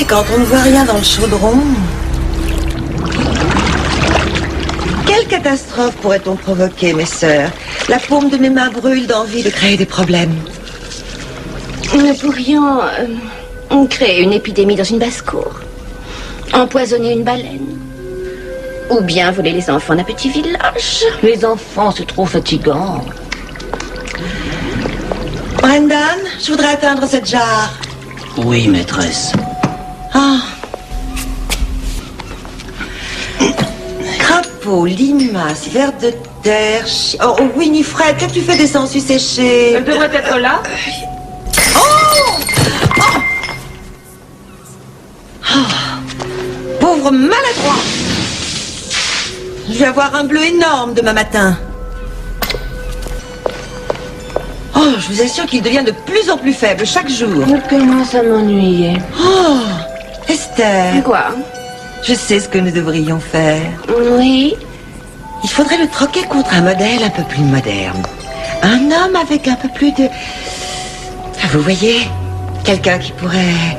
quand on ne voit rien dans le chaudron. Quelle catastrophe pourrait-on provoquer, mes sœurs? La paume de mes mains brûle d'envie de créer des problèmes. Nous pourrions créer une épidémie dans une basse-cour. Empoisonner une baleine. Ou bien voler les enfants d'un petit village. Les enfants, c'est trop fatigant. Brendan, je voudrais atteindre cette jarre. Oui, maîtresse. Ah. Crapaud, limace, ver de terre... Oh, Winifred, que tu fais des sangsues séchées? Elle devrait être là. Pauvre maladroit! Je vais avoir un bleu énorme demain matin. Oh, je vous assure qu'il devient de plus en plus faible chaque jour. Je commence à m'ennuyer. Oh, Esther, Quoi? je sais ce que nous devrions faire. Oui. Il faudrait le troquer contre un modèle un peu plus moderne. Un homme avec un peu plus de... Vous voyez, quelqu'un qui pourrait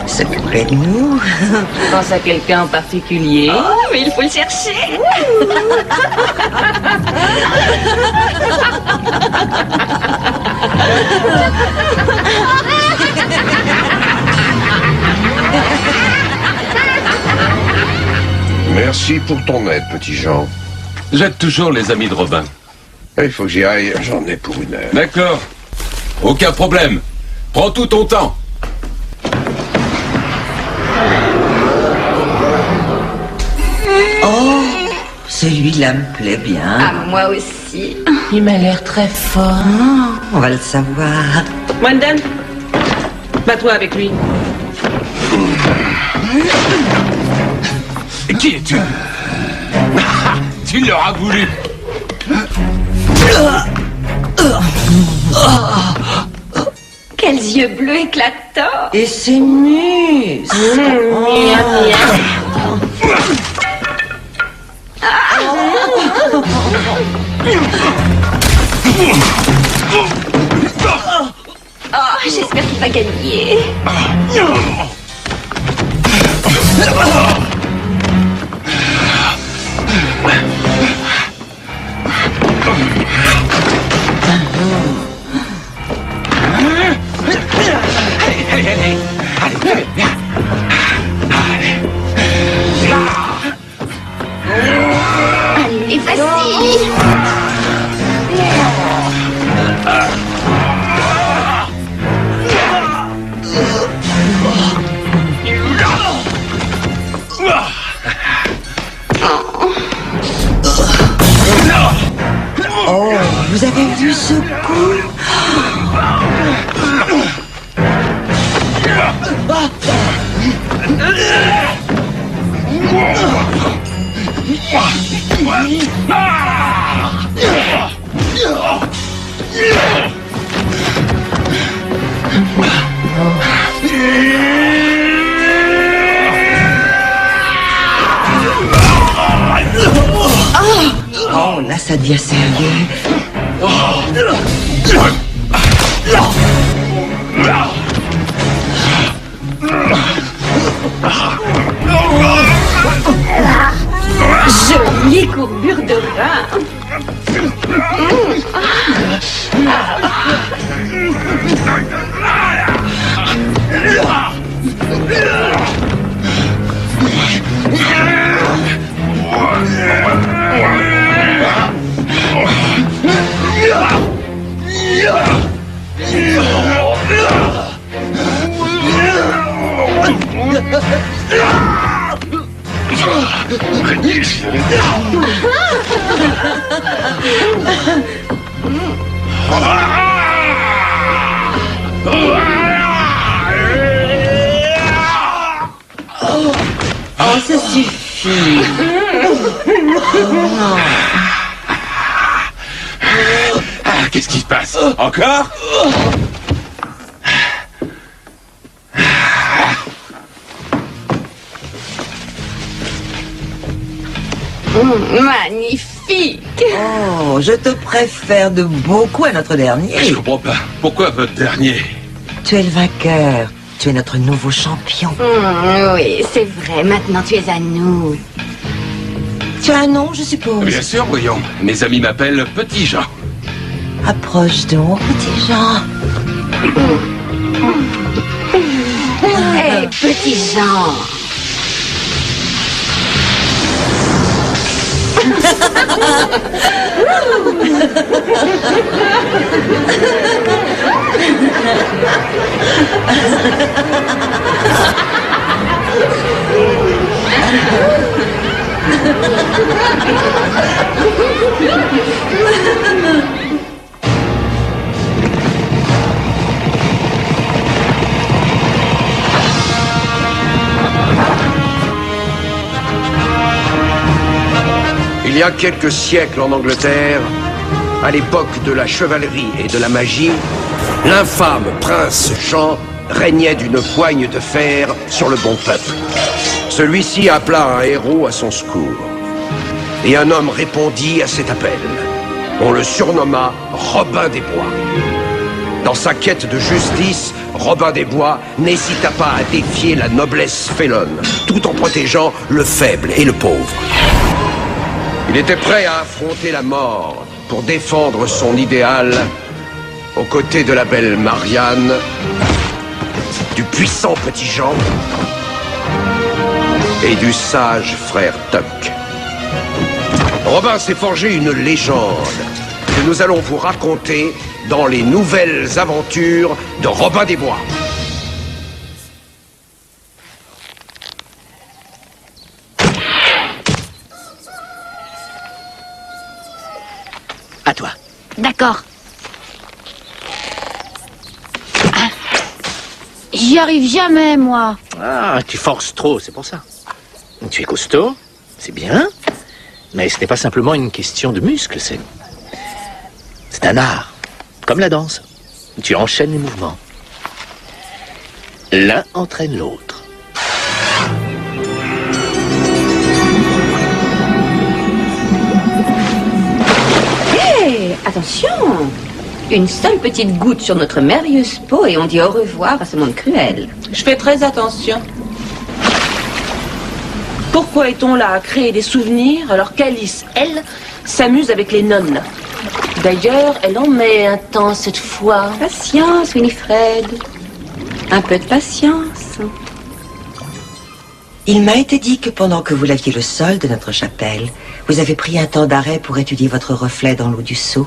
s'occuper de nous. Je pense à quelqu'un en particulier. Oh, mais il faut le chercher. Merci pour ton aide, petit Jean. J'aide toujours les amis de Robin. Il faut que j'y aille, j'en ai pour une heure. D'accord. Aucun problème. Prends tout ton temps. Oh, celui-là me plaît bien. Ah, moi aussi. Il m'a l'air très fort. Oh, on va le savoir. Brendan, bats-toi avec lui. Qui es-tu? Tu l'auras voulu. Quels yeux bleus éclatants. Et ses muscles. Oh, j'espère qu'il va gagner. Allez, vas-y. Oh, vous avez vu ce coup? Oh, là, ça devient sérieux. Jolie courbure de rein. Oh, ça suffit. Ah, qu'est-ce qui se passe? Encore? Magnifique. Oh, je te préfère de beaucoup à notre dernier. Je comprends pas. Pourquoi votre dernier? Tu es le vainqueur. tu es notre nouveau champion. Oui, c'est vrai. Maintenant, tu es à nous. Tu as un nom, je suppose. Bien sûr, voyons. Mes amis m'appellent Petit Jean. Approche donc, petit Jean. Hé, petit Jean. Il y a quelques siècles en Angleterre, à l'époque de la chevalerie et de la magie, l'infâme prince Jean régnait d'une poigne de fer sur le bon peuple. Celui-ci appela un héros à son secours. Et un homme répondit à cet appel. On le surnomma Robin des Bois. Dans sa quête de justice, Robin des Bois n'hésita pas à défier la noblesse félonne, tout en protégeant le faible et le pauvre. Il était prêt à affronter la mort pour défendre son idéal aux côtés de la belle Marianne, du puissant Petit Jean et du sage frère Tuck. Robin s'est forgé une légende que nous allons vous raconter dans les nouvelles aventures de Robin des Bois. À toi. D'accord. Ah. J'y arrive jamais, moi. Ah, tu forces trop, c'est pour ça. Tu es costaud, c'est bien, mais ce n'est pas simplement une question de muscles, c'est un art, comme la danse. Tu enchaînes les mouvements. L'un entraîne l'autre. Hé, attention. Une seule petite goutte sur notre merveilleuse peau et on dit au revoir à ce monde cruel. Je fais très attention. Pourquoi est-on là à créer des souvenirs alors qu'Alice, elle, s'amuse avec les nonnes? D'ailleurs, elle en met un temps cette fois. Patience, Winifred. Un peu de patience. Il m'a été dit que pendant que vous laviez le sol de notre chapelle, vous avez pris un temps d'arrêt pour étudier votre reflet dans l'eau du seau.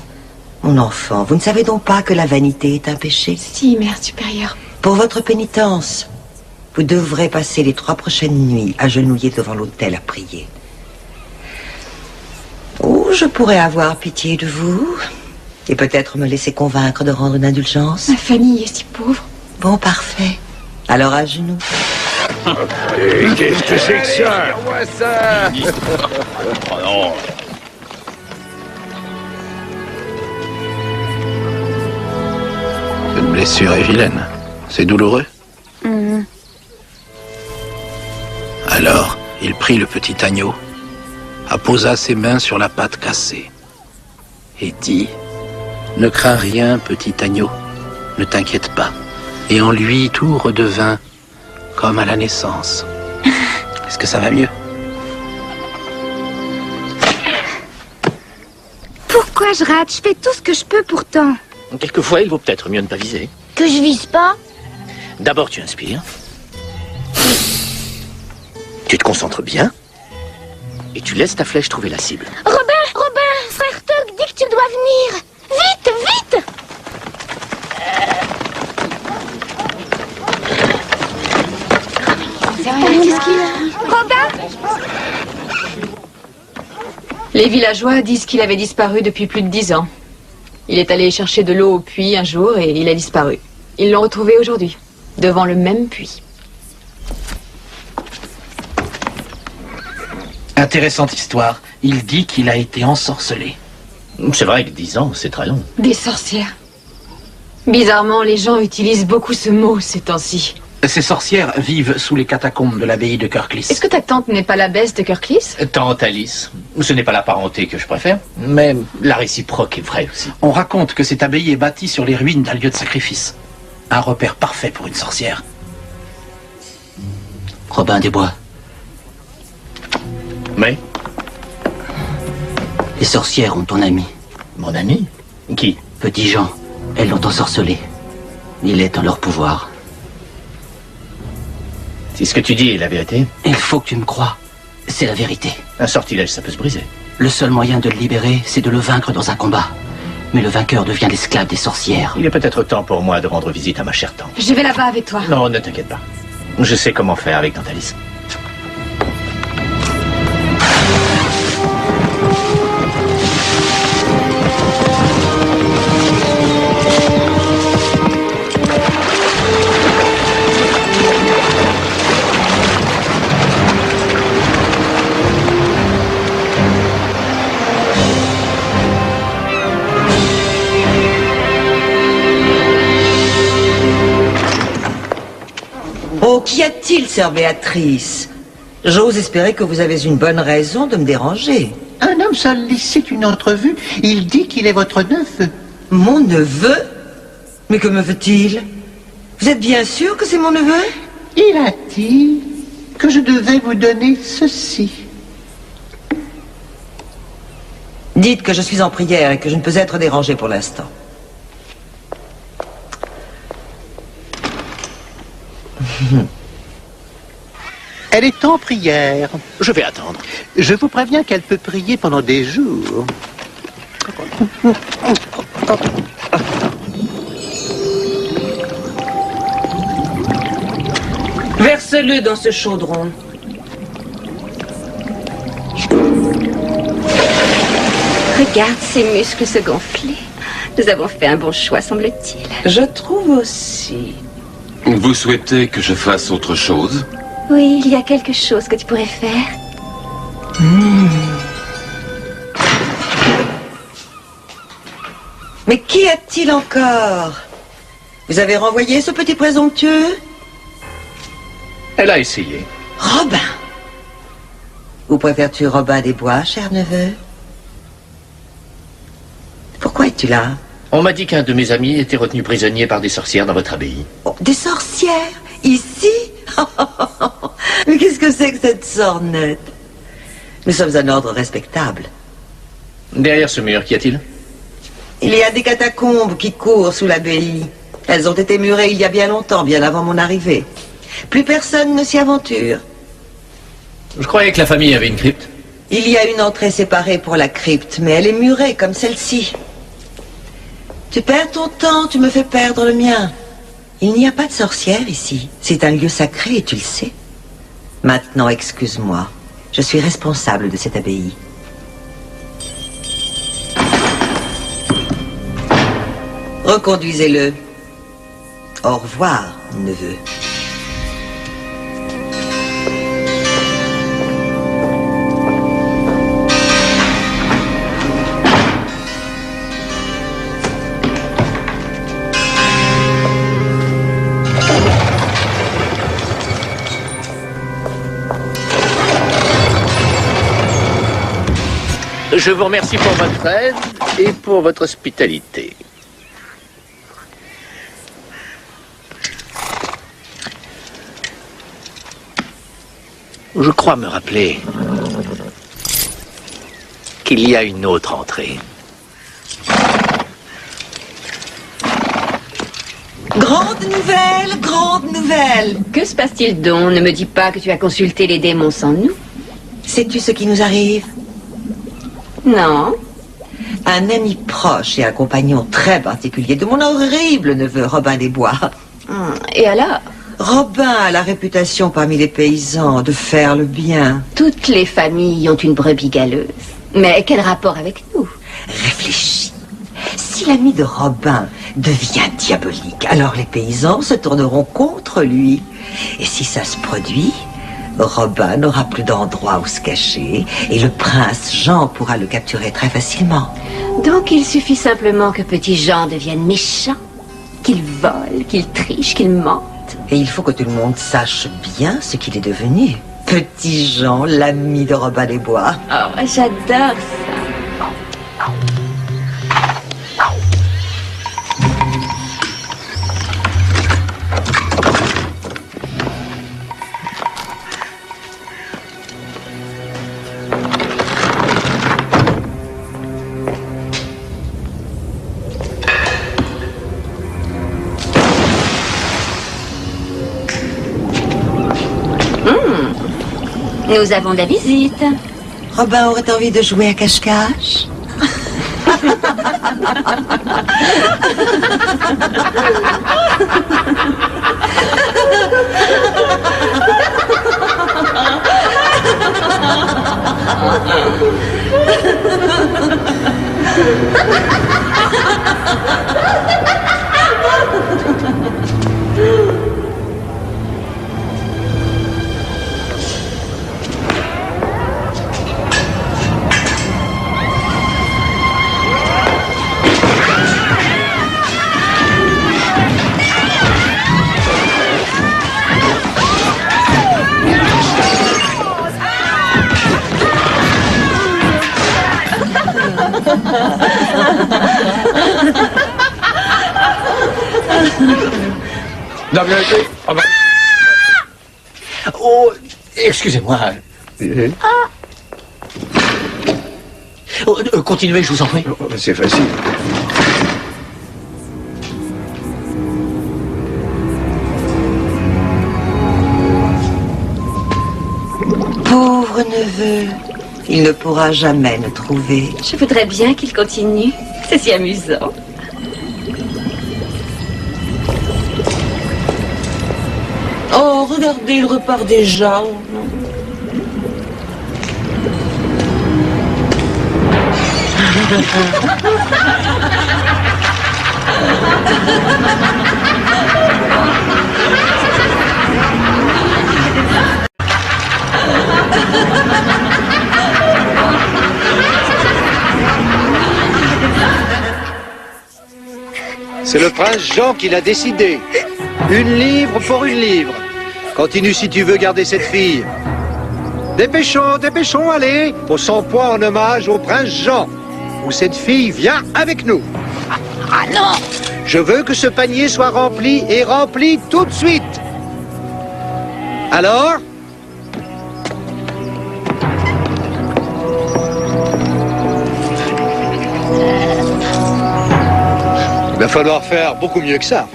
Mon enfant, vous ne savez donc pas que la vanité est un péché? Si, mère supérieure. Pour votre pénitence, vous devrez passer les 3 prochaines nuits agenouillés devant l'autel à prier. Ou je pourrais avoir pitié de vous et peut-être me laisser convaincre de rendre une indulgence. Ma famille est si pauvre. Bon, parfait. Alors à genoux. Et qu'est-ce que c'est que ça? Moi ça. Oh non. Cette blessure est vilaine. C'est douloureux. Alors, il prit le petit agneau, apposa ses mains sur la patte cassée et dit « Ne crains rien, petit agneau, ne t'inquiète pas. » Et en lui, tout redevint comme à la naissance. Est-ce que ça va mieux? Pourquoi je rate? Je fais tout ce que je peux pourtant. Quelquefois, il vaut peut-être mieux ne pas viser. Que je vise pas? D'abord, tu inspires. Tu te concentres bien. Et tu laisses ta flèche trouver la cible. Robin, frère Tuck dit que tu dois venir. Vite, vite! Qu'est-ce qu'il a? Robin? Les villageois disent qu'il avait disparu depuis plus de 10 ans. Il est allé chercher de l'eau au puits un jour et il a disparu. Ils l'ont retrouvé aujourd'hui, devant le même puits. Intéressante histoire. Il dit qu'il a été ensorcelé. C'est vrai que 10 ans, c'est très long. Des sorcières. Bizarrement, les gens utilisent beaucoup ce mot ces temps-ci. Ces sorcières vivent sous les catacombes de l'abbaye de Kirklis. Est-ce que ta tante n'est pas l'abbesse de Kirklis? Tante Alice, ce n'est pas la parenté que je préfère, mais la réciproque est vraie aussi. On raconte que cette abbaye est bâtie sur les ruines d'un lieu de sacrifice. Un repère parfait pour une sorcière. Robin des Bois. Mais Les sorcières ont ton ami. mon ami? Qui? Petit Jean. Elles l'ont ensorcelé. Il est en leur pouvoir. Si ce que tu dis est la vérité, Il faut que tu me crois. C'est la vérité. un sortilège, ça peut se briser. Le seul moyen de le libérer, c'est de le vaincre dans un combat. Mais le vainqueur devient l'esclave des sorcières. Il est peut-être temps pour moi de rendre visite à ma chère tante. Je vais là-bas avec toi. Non, ne t'inquiète pas. Je sais comment faire avec Dantalis. Oh, qu'y a-t-il, sœur Béatrice? J'ose espérer que vous avez une bonne raison de me déranger. Un homme sollicite une entrevue. Il dit qu'il est votre neveu. Mon neveu? Mais que me veut-il? Vous êtes bien sûr que c'est mon neveu? Il a dit que je devais vous donner ceci. Dites que je suis en prière et que je ne peux être dérangée pour l'instant. Elle est en prière. Je vais attendre. Je vous préviens qu'elle peut prier pendant des jours. Verse-le dans ce chaudron. Regarde ces muscles se gonfler. Nous avons fait un bon choix, semble-t-il. Je trouve aussi. Vous souhaitez que je fasse autre chose? Oui, il y a quelque chose que tu pourrais faire. Mais qu'y a-t-il encore? Vous avez renvoyé ce petit présomptueux? Elle a essayé. Robin! Ou préfères-tu Robin des Bois, cher neveu? Pourquoi es-tu là? On m'a dit qu'un de mes amis était retenu prisonnier par des sorcières dans votre abbaye. Oh, des sorcières? Ici? Mais qu'est-ce que c'est que cette sornette? Nous sommes un ordre respectable. Derrière ce mur, qu'y a-t-il? Il y a des catacombes qui courent sous l'abbaye. Elles ont été murées il y a bien longtemps, bien avant mon arrivée. Plus personne ne s'y aventure. Je croyais que la famille avait une crypte. Il y a une entrée séparée pour la crypte, mais elle est murée comme celle-ci. Tu perds ton temps, tu me fais perdre le mien. Il n'y a pas de sorcière ici. C'est un lieu sacré et tu le sais. Maintenant, excuse-moi. Je suis responsable de cette abbaye. Reconduisez-le. Au revoir, neveu. Je vous remercie pour votre aide et pour votre hospitalité. Je crois me rappeler qu'il y a une autre entrée. Grande nouvelle, grande nouvelle. Que se passe-t-il donc? Ne me dis pas que tu as consulté les démons sans nous. Sais-tu ce qui nous arrive? Non. Un ami proche et un compagnon très particulier de mon horrible neveu Robin des Bois. Et alors? Robin a la réputation parmi les paysans de faire le bien. Toutes les familles ont une brebis galeuse. Mais quel rapport avec nous? Réfléchis. Si l'ami de Robin devient diabolique, alors les paysans se tourneront contre lui. Et si ça se produit, Robin n'aura plus d'endroit où se cacher et le prince Jean pourra le capturer très facilement. Donc il suffit simplement que petit Jean devienne méchant, qu'il vole, qu'il triche, qu'il mente. Et il faut que tout le monde sache bien ce qu'il est devenu. Petit Jean, l'ami de Robin des Bois. Oh, j'adore ça. Nous avons de la visite. Robin aurait envie de jouer à cache-cache. Non, mais... Oh, excusez-moi. Continuez, je vous en prie. C'est facile. Pauvre neveu. Il ne pourra jamais nous trouver. Je voudrais bien qu'il continue. C'est si amusant. Oh, regardez, il repart déjà. C'est le prince Jean qui l'a décidé. 1 livre pour 1 livre. Continue si tu veux garder cette fille. Dépêchons, dépêchons, allez, pour son poids en hommage au prince Jean. Ou cette fille vient avec nous. Ah non! Je veux que ce panier soit rempli et rempli tout de suite. Alors? Il va falloir faire beaucoup mieux que ça.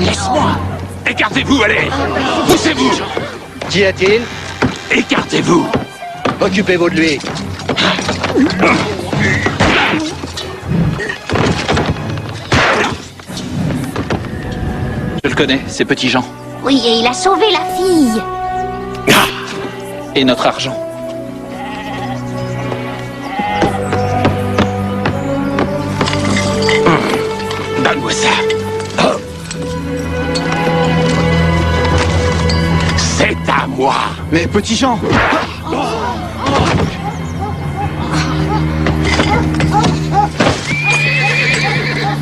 Laisse-moi. Écartez-vous, allez. Poussez-vous. Qu'y a-t-il? Écartez-vous. Occupez-vous de lui. Je le connais, c'est Petit Jean. Oui, et il a sauvé la fille. Et notre argent. Donne-moi ça. C'est à moi. Mais Petit Jean.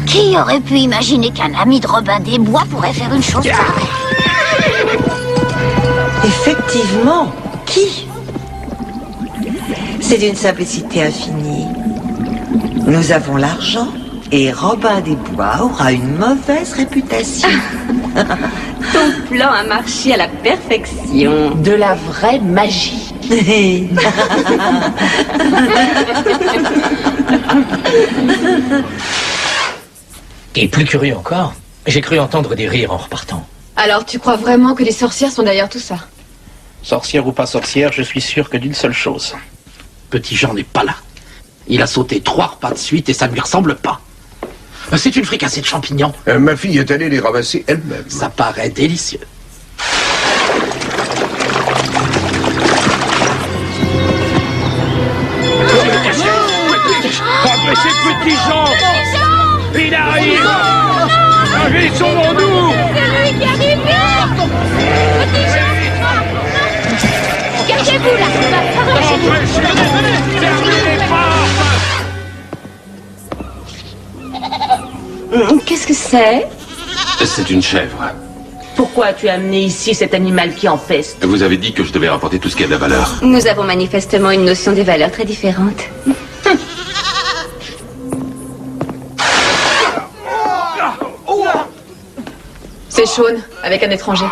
Qui aurait pu imaginer qu'un ami de Robin des Bois pourrait faire une chose pareille? Effectivement, qui? C'est d'une simplicité infinie. Nous avons l'argent et Robin des Bois aura une mauvaise réputation. Ton plan a marché à la perfection. De la vraie magie. Et plus curieux encore, j'ai cru entendre des rires en repartant. Alors, tu crois vraiment que les sorcières sont derrière tout ça? Sorcière ou pas sorcière, je suis sûr que d'une seule chose. Petit Jean n'est pas là. Il a sauté 3 repas de suite et ça ne lui ressemble pas. C'est une fricassée de champignons. Ma fille est allée les ramasser elle-même. Ça paraît délicieux. Agressez Petit Jean. Il arrive. Ils sont en nous. C'est lui qui arrive vite! Petit Jean! Cachez-vous là! Fermez les portes. Qu'est-ce que c'est? C'est une chèvre. Pourquoi as-tu amené ici cet animal qui empeste? Vous avez dit que je devais rapporter tout ce qui a de la valeur. Nous avons manifestement une notion des valeurs très différente. C'est Sean, avec un étranger.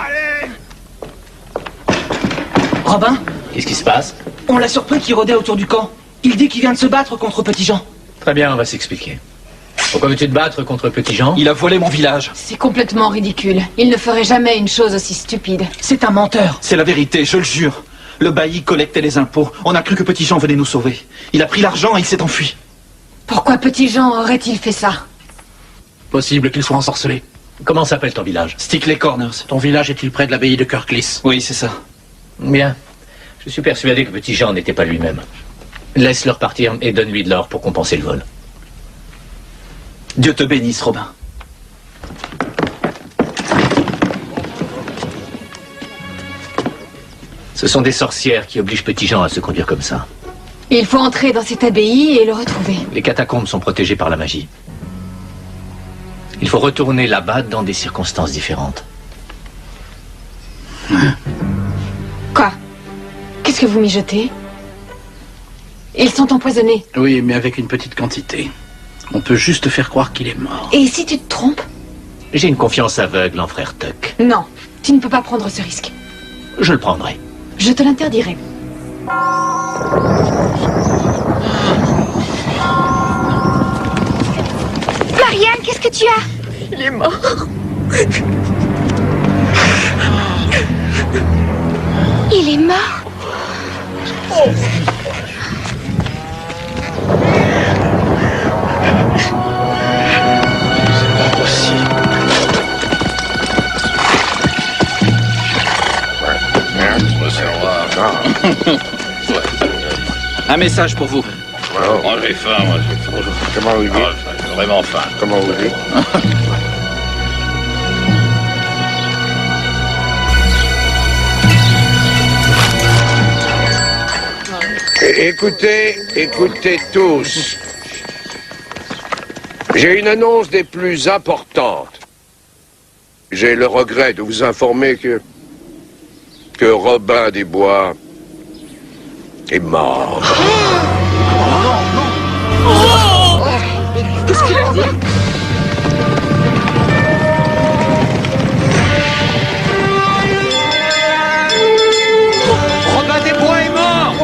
Robin, qu'est-ce qui se passe? On l'a surpris qui rôdait autour du camp. Il dit qu'il vient de se battre contre Petit Jean. Très bien, on va s'expliquer. Pourquoi veux-tu te battre contre Petit Jean? Il a volé mon village. C'est complètement ridicule. Il ne ferait jamais une chose aussi stupide. C'est un menteur. C'est la vérité, je le jure. Le bailli collectait les impôts. On a cru que Petit Jean venait nous sauver. Il a pris l'argent et il s'est enfui. Pourquoi Petit Jean aurait-il fait ça? Possible qu'il soit ensorcelé. Comment s'appelle ton village? Stickley Corners. Ton village est-il près de l'abbaye de Kirklees? Oui, c'est ça. Bien. Je suis persuadé que Petit Jean n'était pas lui-même. Laisse-le repartir et donne-lui de l'or pour compenser le vol. Dieu te bénisse, Robin. Ce sont des sorcières qui obligent Petit Jean à se conduire comme ça. Il faut entrer dans cette abbaye et le retrouver. Les catacombes sont protégées par la magie. Il faut retourner là-bas dans des circonstances différentes. Quoi? Qu'est-ce que vous mijotez? Ils sont empoisonnés. Oui, mais avec une petite quantité. On peut juste faire croire qu'il est mort. Et si tu te trompes? J'ai une confiance aveugle en frère Tuck. Non, tu ne peux pas prendre ce risque. Je le prendrai. Je te l'interdirai. Marianne, qu'est-ce que tu as? Il est mort. Il est mort. Un message pour vous. Moi j'ai faim, moi j'ai faim. Comment vous dites? J'ai vraiment faim. Comment vous dites? Écoutez tous. J'ai une annonce des plus importantes. J'ai le regret de vous informer que Robin des Bois est mort. Qu'est-ce qu'il a dit? Robin des Bois est mort.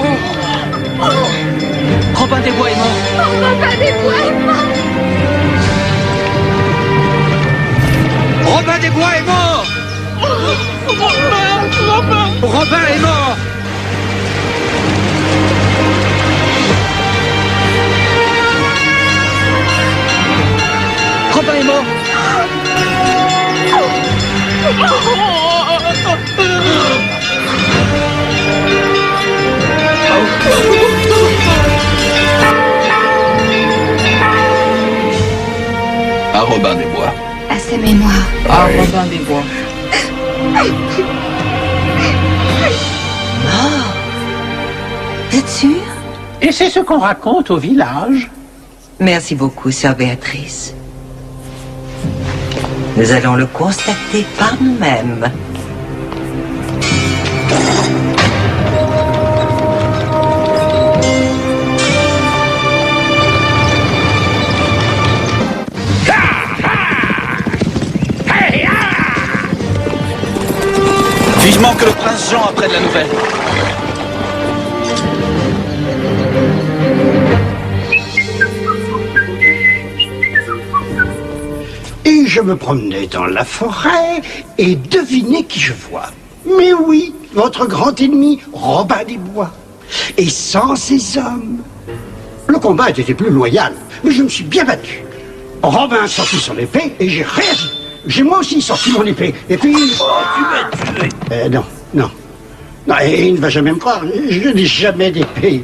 Robin des Bois est mort. Robin des Bois est mort. Robin des Bois est mort. Robin est mort. Robin est mort. À Robin des Bois. À sa mémoire. À Robin des Bois. Mort? Vous êtes sûr? Et c'est ce qu'on raconte au village. Merci beaucoup, sœur Béatrice. Nous allons le constater par nous-mêmes. Vivement que le prince Jean apprenne la nouvelle. Et je me promenais dans la forêt et devinez qui je vois. Mais oui, votre grand ennemi, Robin des Bois. Et sans ces hommes, le combat était plus loyal, mais je me suis bien battu. Robin a sorti son épée et j'ai réagi. J'ai moi aussi sorti mon épée. Et puis... Oh, tu m'as tué. Non. Non, et il ne va jamais me croire. Je n'ai jamais d'épée.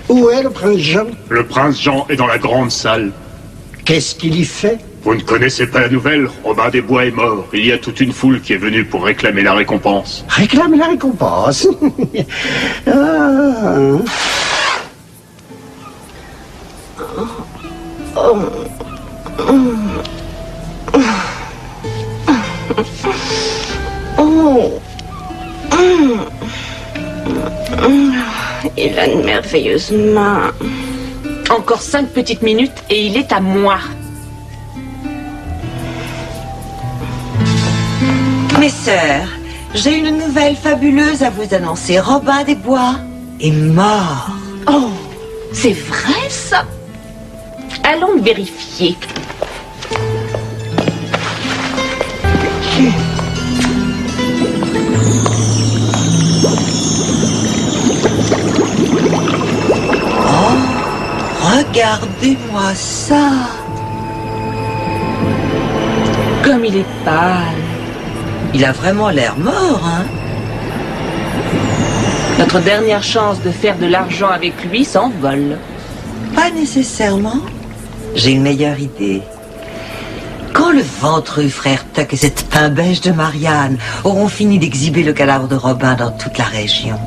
Où est le prince Jean? Le prince Jean est dans la grande salle. Qu'est-ce qu'il y fait? Vous ne connaissez pas la nouvelle? Robin des Bois est mort. Il y a toute une foule qui est venue pour réclamer la récompense. Réclamer la récompense. Ah. Il a une merveilleuse main. Encore 5 petites minutes et il est à moi. Mes sœurs, j'ai une nouvelle fabuleuse à vous annoncer. Robin des Bois est mort. Oh, c'est vrai ça? Allons vérifier. Regardez-moi ça. Comme il est pâle. Il a vraiment l'air mort, hein? Notre dernière chance de faire de l'argent avec lui s'envole. Pas nécessairement. J'ai une meilleure idée. Quand le ventreux frère Tuck et cette pain beige de Marianne auront fini d'exhiber le cadavre de Robin dans toute la région,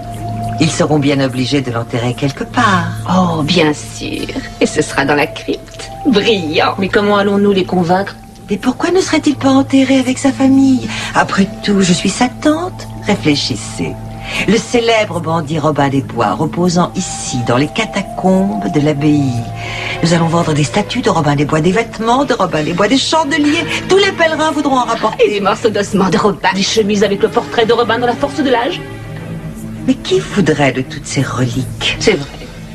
ils seront bien obligés de l'enterrer quelque part. Oh, bien sûr. Et ce sera dans la crypte. Brillant. Mais comment allons-nous les convaincre? Mais pourquoi ne serait-il pas enterré avec sa famille? Après tout, je suis sa tante. Réfléchissez. Le célèbre bandit Robin des Bois reposant ici, dans les catacombes de l'abbaye. Nous allons vendre des statues de Robin des Bois, des vêtements de Robin des Bois, des chandeliers. Tous les pèlerins voudront en rapporter. Et des morceaux d'ossements de Robin. Des chemises avec le portrait de Robin dans la force de l'âge. Mais qui voudrait de toutes ces reliques? C'est vrai.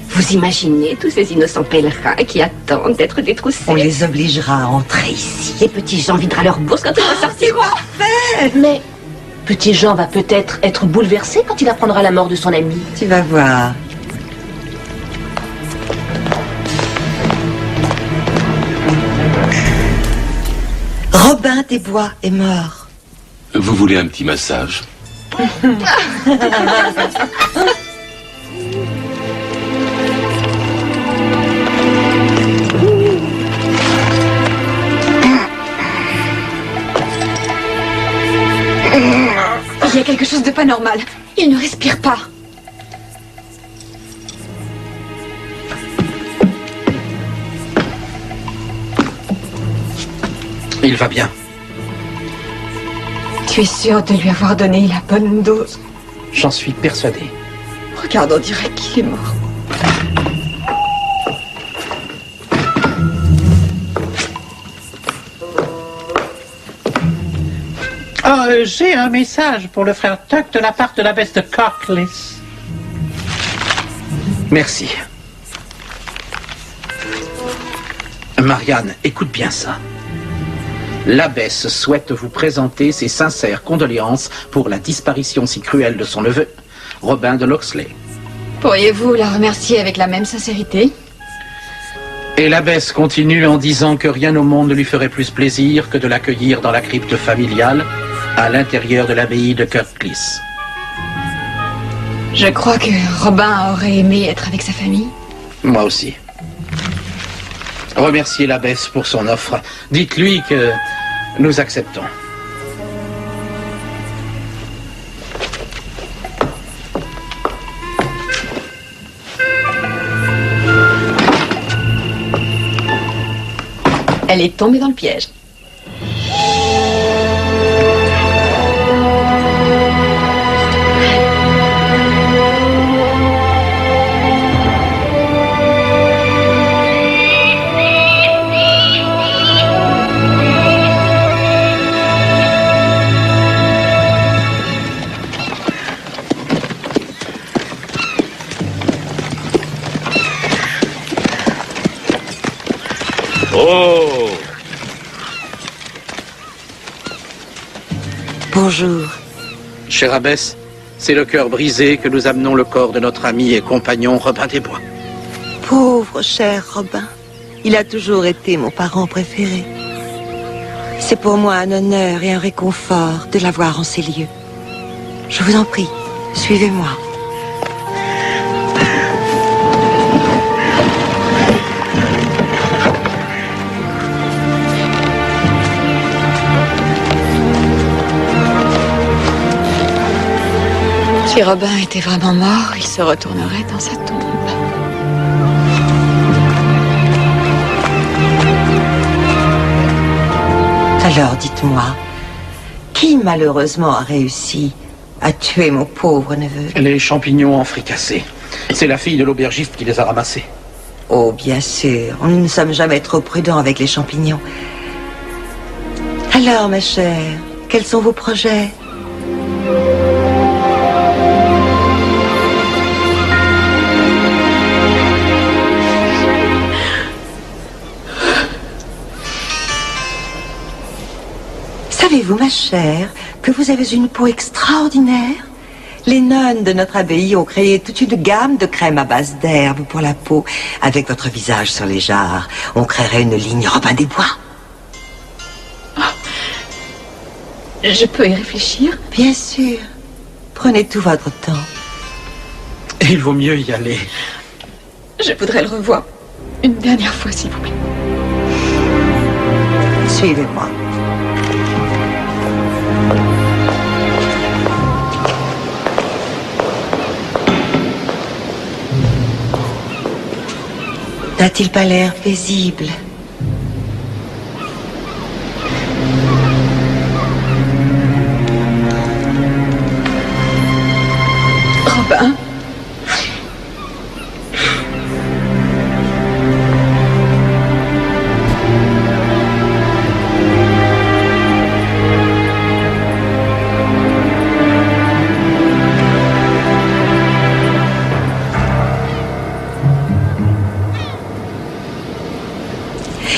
Vous imaginez tous ces innocents pèlerins qui attendent d'être détroussés? On les obligera à entrer ici. Les petits gens videra leur bourse quand ils ressortiront. Mais Petit Jean va peut-être être bouleversé quand il apprendra la mort de son ami. Tu vas voir. Robin des Bois est mort. Vous voulez un petit massage? Il y a quelque chose de pas normal. Il ne respire pas. Il va bien. Tu es sûr de lui avoir donné la bonne dose? J'en suis persuadé. Regarde, on dirait qu'il est mort. J'ai un message pour le frère Tuck de la part de l'abbesse de Corklis. Merci. Marianne, écoute bien ça. L'abbesse souhaite vous présenter ses sincères condoléances pour la disparition si cruelle de son neveu, Robin de Locksley. Pourriez-vous la remercier avec la même sincérité? Et l'abbesse continue en disant que rien au monde ne lui ferait plus plaisir que de l'accueillir dans la crypte familiale à l'intérieur de l'abbaye de Kirkcliss. Je crois que Robin aurait aimé être avec sa famille. Moi aussi. Remerciez l'abbesse pour son offre. Dites-lui que nous acceptons. Elle est tombée dans le piège. Oh! Bonjour. Chère abbesse, c'est le cœur brisé que nous amenons le corps de notre ami et compagnon Robin des Bois. Pauvre cher Robin. Il a toujours été mon parent préféré. C'est pour moi un honneur et un réconfort de l'avoir en ces lieux. Je vous en prie, suivez-moi. Si Robin était vraiment mort, il se retournerait dans sa tombe. Alors dites-moi, qui malheureusement a réussi à tuer mon pauvre neveu? Les champignons en fricassés. C'est la fille de l'aubergiste qui les a ramassés. Oh, bien sûr, nous ne sommes jamais trop prudents avec les champignons. Alors, ma chère, quels sont vos projets? Savez-vous, ma chère, que vous avez une peau extraordinaire? Les nonnes de notre abbaye ont créé toute une gamme de crèmes à base d'herbes pour la peau. Avec votre visage sur les jarres, on créerait une ligne Robin des Bois. Je peux y réfléchir? Bien sûr. Prenez tout votre temps. Il vaut mieux y aller. Je voudrais le revoir une dernière fois, s'il vous plaît. Suivez-moi. N'a-t-il pas l'air paisible? Robin?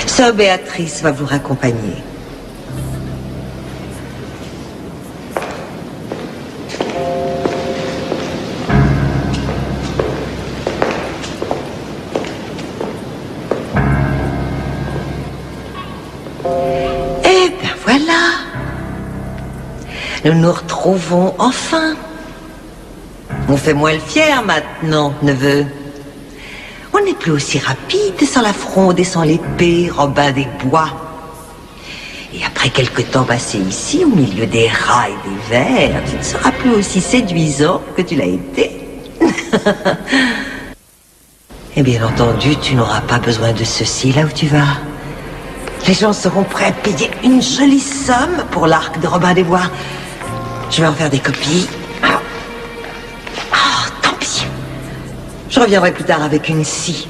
Sœur Béatrice va vous raccompagner. Eh bien voilà. Nous nous retrouvons enfin. On fait moins le fier maintenant, neveu. On n'est plus aussi rapide sans la fronde et sans l'épée, Robin des Bois. Et après quelque temps passé ici, au milieu des rats et des vers, tu ne seras plus aussi séduisant que tu l'as été. Et bien entendu, tu n'auras pas besoin de ceci là où tu vas. Les gens seront prêts à payer une jolie somme pour l'arc de Robin des Bois. Je vais en faire des copies. Tant pis. Je reviendrai plus tard avec une scie.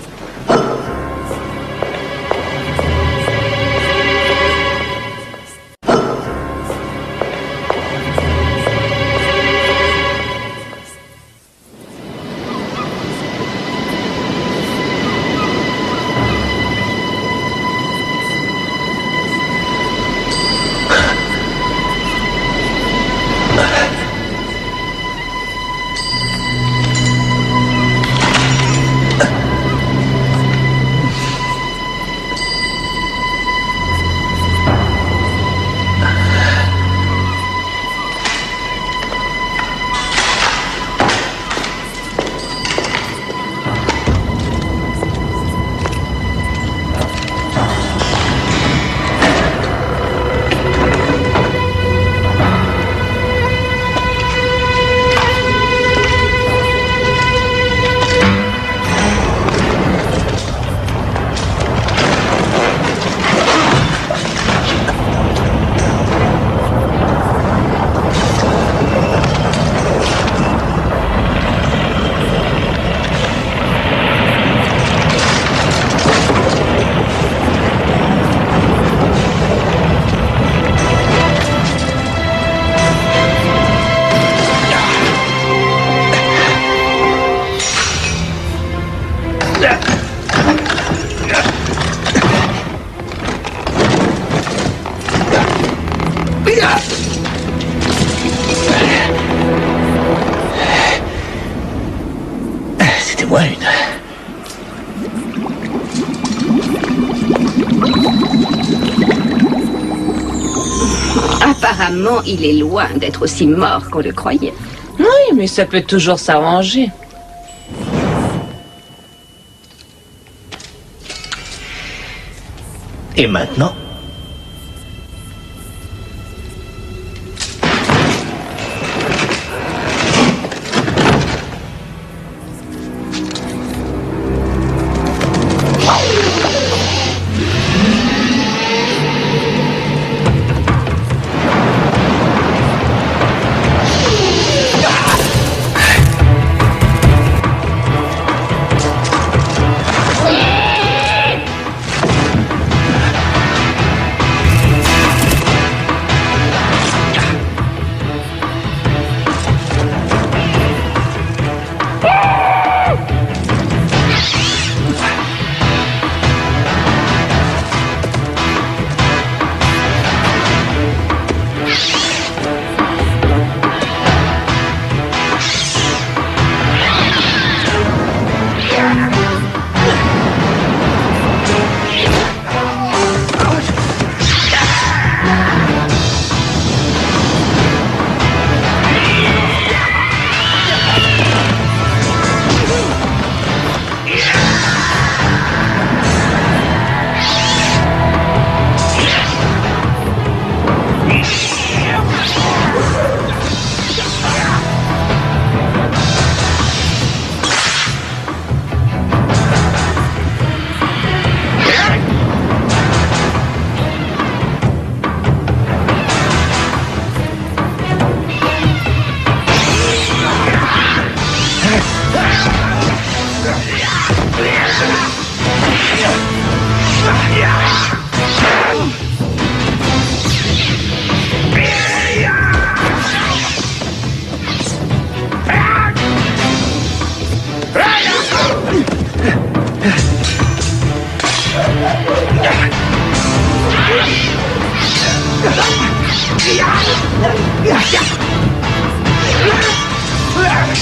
C'était moi une. Apparemment, il est loin d'être aussi mort qu'on le croyait. Oui, mais ça peut toujours s'arranger. Et maintenant?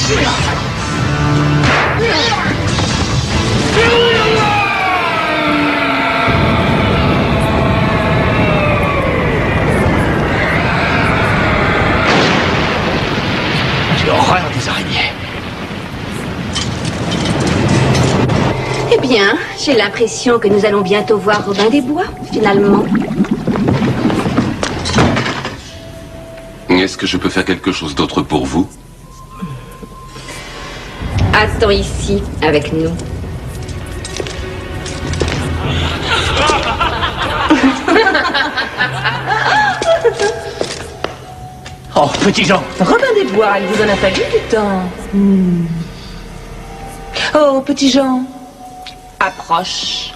J'ai horreur des araignées. Eh bien, j'ai l'impression que nous allons bientôt voir Robin des Bois, finalement. Est-ce que je peux faire quelque chose d'autre pour vous? Attends ici, avec nous. Oh, petit Jean. Robin des Bois, il vous en a fallu du temps. Oh, petit Jean. Approche.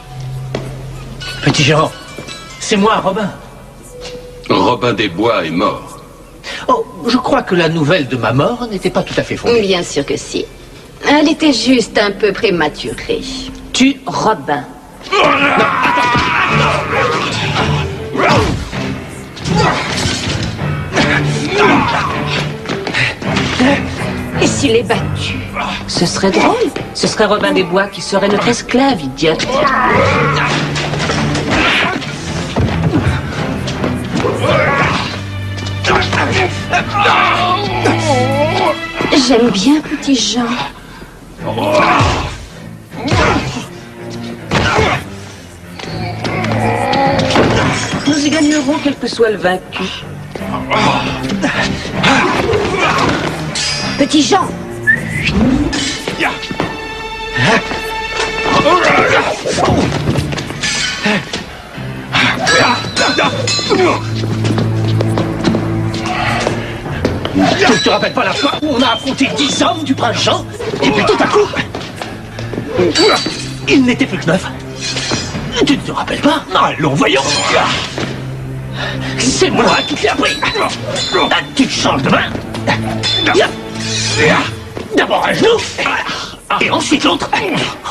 Petit Jean, c'est moi, Robin. Robin des Bois est mort. Oh, je crois que la nouvelle de ma mort n'était pas tout à fait fondée. Bien sûr que si. Elle était juste un peu prématurée. Tu, Robin. Et s'il est battu? Ce serait drôle. Ce serait Robin des Bois qui serait notre esclave, idiote. J'aime bien petit Jean. Nous y gagnerons quel que soit le vaincu. Petit Jean. Tu ne te rappelles pas la fois où on a affronté 10 hommes du prince Jean, et puis tout à coup, il n'était plus que 9. Tu ne te rappelles pas? Allons, voyons. C'est moi qui te l'ai appris. Tu changes de main. D'abord un genou, et ensuite l'autre.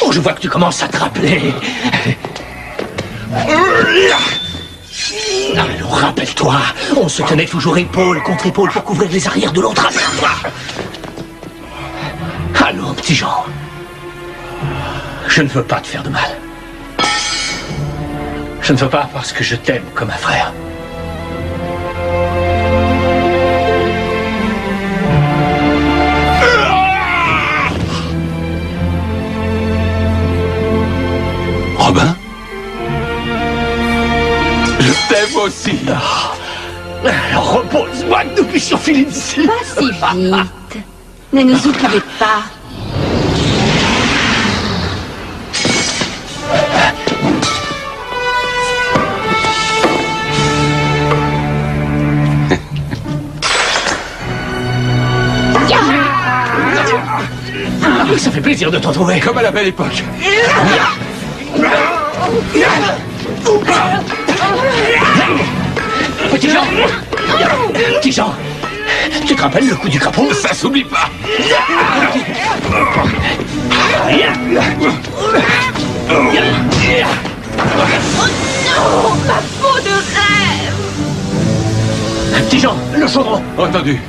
Oh, je vois que tu commences à te rappeler. Alors, rappelle-toi, on se tenait toujours épaule contre épaule pour couvrir les arrières de l'autre. Rappelle-toi. Allons, petit Jean. Je ne veux pas te faire de mal. Je ne veux pas parce que je t'aime comme un frère. Robin? Je t'aime aussi. Alors repose-moi que nous puissions filer d'ici. Pas si vite. Ne nous oubliez pas. Ça fait plaisir de t'en trouver. Comme à la belle époque. Petit Jean! Petit Jean! Tu te rappelles le coup du crapaud? Ça s'oublie pas! Oh non, ma peau de rêve! Petit Jean, le chaudron! Entendu.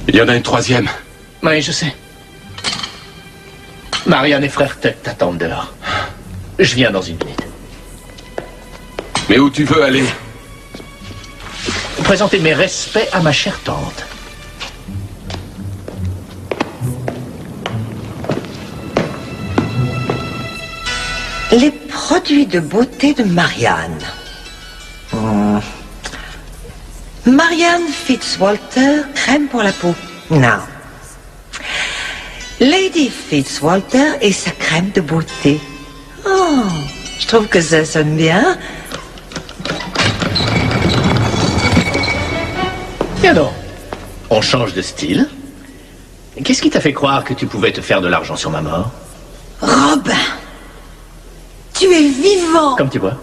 Il y en a une troisième. Oui, je sais. Marianne et frère Tuck t'attendent dehors. Je viens dans une minute. Mais où tu veux aller? Présenter mes respects à ma chère tante. Les produits de beauté de Marianne. Marianne Fitzwalter, crème pour la peau. Non. Lady Fitzwalter et sa crème de beauté. Oh, je trouve que ça sonne bien. Bien donc, on change de style. Qu'est-ce qui t'a fait croire que tu pouvais te faire de l'argent sur ma mort? Robin, tu es vivant. Comme tu vois.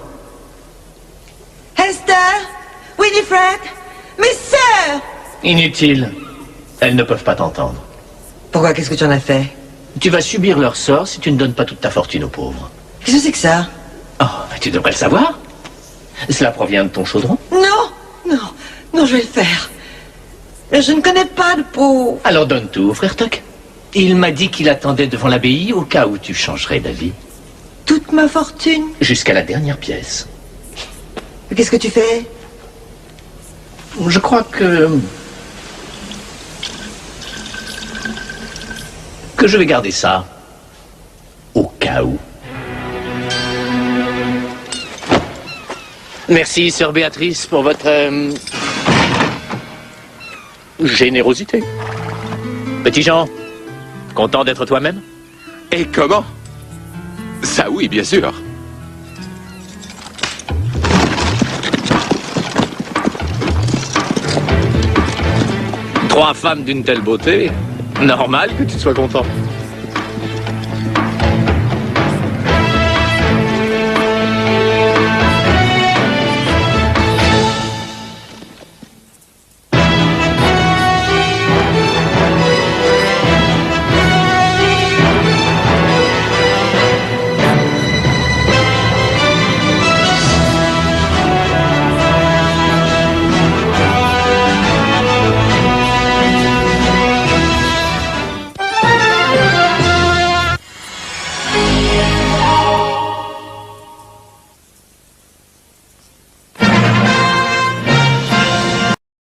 Hester, Winifred, mes sœurs. Inutile. Elles ne peuvent pas t'entendre. Pourquoi, qu'est-ce que tu en as fait? Tu vas subir leur sort si tu ne donnes pas toute ta fortune aux pauvres. Qu'est-ce que c'est que ça? Oh, mais tu devrais le savoir. Cela provient de ton chaudron. Non, je vais le faire. Je ne connais pas de pauvres. Alors donne tout au frère Tuck. Il m'a dit qu'il attendait devant l'abbaye au cas où tu changerais d'avis. Toute ma fortune? Jusqu'à la dernière pièce. Qu'est-ce que tu fais? Je crois que je vais garder ça. Au cas où. Merci, sœur Béatrice, pour votre générosité. Petit Jean, content d'être toi-même? Et comment? Ça oui, bien sûr. Trois femmes d'une telle beauté, normal que tu sois content.